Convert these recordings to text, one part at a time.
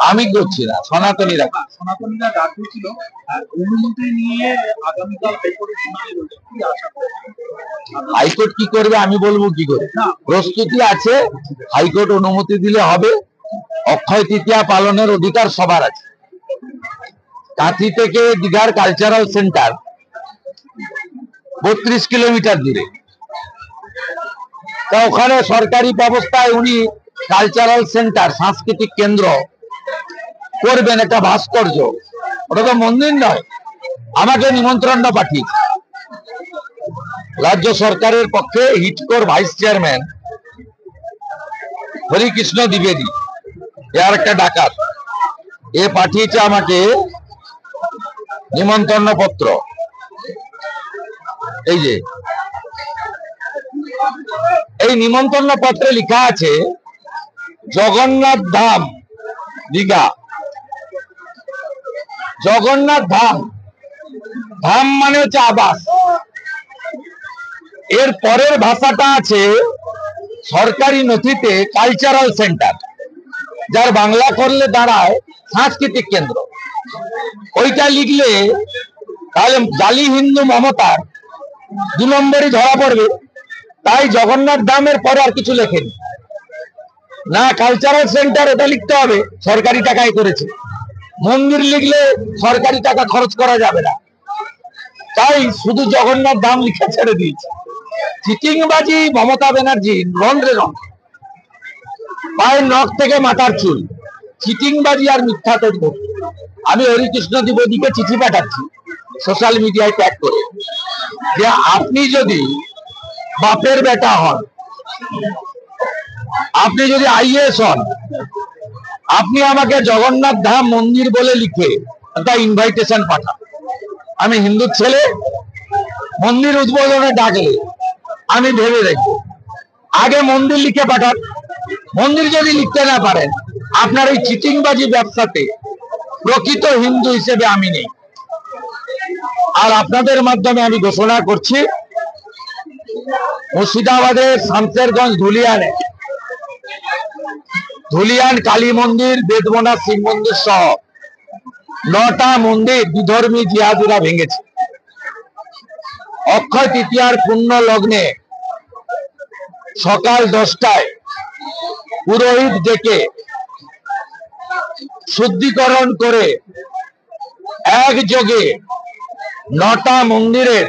আমি করছি না, সনাতনীরা সনাতনীরা ডাক দিয়েছিল অনুমতি নিয়ে আগামীকাল হাইকোর্টে শুনানি রয়েছে, কি আশা করছেন? হাইকোর্ট কি করবে আমি বলবো কি করে? প্রস্তুতি আছে, হাইকোর্ট অনুমতি দিলে হবে। অক্ষয় তৃতীয়া পালনের অধিকার সবার আছে। কাঁথি থেকে দীঘার কালচারাল সেন্টার 32 কিলোমিটার দূরে, তা ওখানে সরকারি ব্যবস্থায় উনি কালচারাল সেন্টার, সাংস্কৃতিক কেন্দ্র করবেন, একটা ভাস্কর্য। ওটা তো মন্দির নয়। আমাকে নিমন্ত্রণ পাঠিয়েছে রাজ্য সরকারের পক্ষে হিটকোর ভাইস চেয়ারম্যান হরিকৃষ্ণ দ্বিবেদী, এর একটা ডাকাত, এ পাঠিয়েছে আমাকে নিমন্ত্রণ পত্র। এই যে এই নিমন্ত্রণ পত্রে লেখা আছে জগন্নাথ ধাম দীঘা। জগন্নাথ ধাম, ধাম মানে হচ্ছে আবাস। এর পরের ভাষাটা আছে সরকারি নথিতে কালচারাল সেন্টার, যার বাংলা করলে দাঁড়ায় সাংস্কৃতিক কেন্দ্র। ওইটা লিখলে তাহলে জালি হিন্দু মমতার 2 নম্বরই ধরা পড়বে। তাই জগন্নাথ ধামের পরে আর কিছু লেখেনি না, কালচারাল সেন্টার ওটা লিখতে হবে, সরকারি টাকায় করেছে। মন্দির লিখলে সরকারি টাকা খরচ করা যাবে না, তাই শুধু জগন্নাথ ধাম লিখে ছেড়ে দিয়েছে। চিটিংবাজি মমতা ব্যানার্জি রন্ধ্রে রন্ধ্রে, পায়ের নখ থেকে মাথার চুল, চিটিংবাজি আর মিথ্যাতে ভর্তি। আমি হরিকৃষ্ণ দ্বিবেদীকে চিঠি পাঠাচ্ছি সোশ্যাল মিডিয়ায় ট্যাগ করে, যে আপনি যদি বাপের বেটা হন, আপনি যদি আইএস হন, আপনি আমাকে জগন্নাথ ধাম মন্দির বলে লিখে একটা ইনভাইটেশন পাঠান। আমি হিন্দুর ছেলে, মন্দির উদ্বোধনে ডাকলে আমি ভেবে দেখব। আগে মন্দির লিখে পাঠান। মন্দির যদি লিখতে না পারেন, আপনার এই চিটিংবাজি ব্যবসাতে প্রকৃত হিন্দু হিসেবে আমি নেই। আর আপনাদের মাধ্যমে আমি ঘোষণা করছি, মুর্শিদাবাদের শামশেরগঞ্জ ধুলিয়ান কালী মন্দির, বেদবনা শিব মন্দির সহ 9টা মন্দির বিধর্মী জিহাদিরা ভেঙেছে। অক্ষয় তৃতীয়ার পুণ্য লগ্নে সকাল 10টায় পুরোহিত ডেকে শুদ্ধিকরণ করে একযোগে 9টা মন্দিরের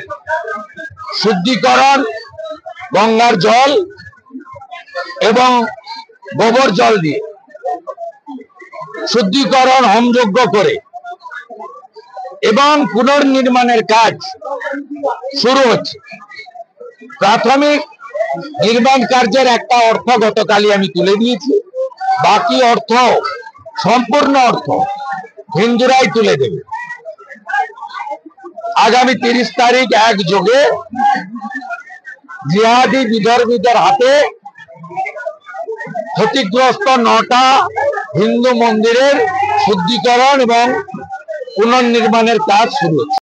শুদ্ধিকরণ, গঙ্গার জল এবং গোবর জল দিয়ে শুদ্ধিকরণ হোমযজ্ঞ করে এবং পুনর্নির্মাণের কাজ শুরু হচ্ছে। প্রাথমিক নির্মাণ কার্যের একটা অর্থ গতকালই আমি তুলে দিয়েছি, বাকি অর্থ, সম্পূর্ণ অর্থ হিন্দুরাই তুলে দেবে। আগামী 30 তারিখ একযোগে জিহাদি বিধর্মীদের হাতে ক্ষতিগ্রস্ত 9টা হিন্দু মন্দিরের শুদ্ধিকরণ এবং পুনর্নির্মাণের কাজ শুরু হচ্ছে।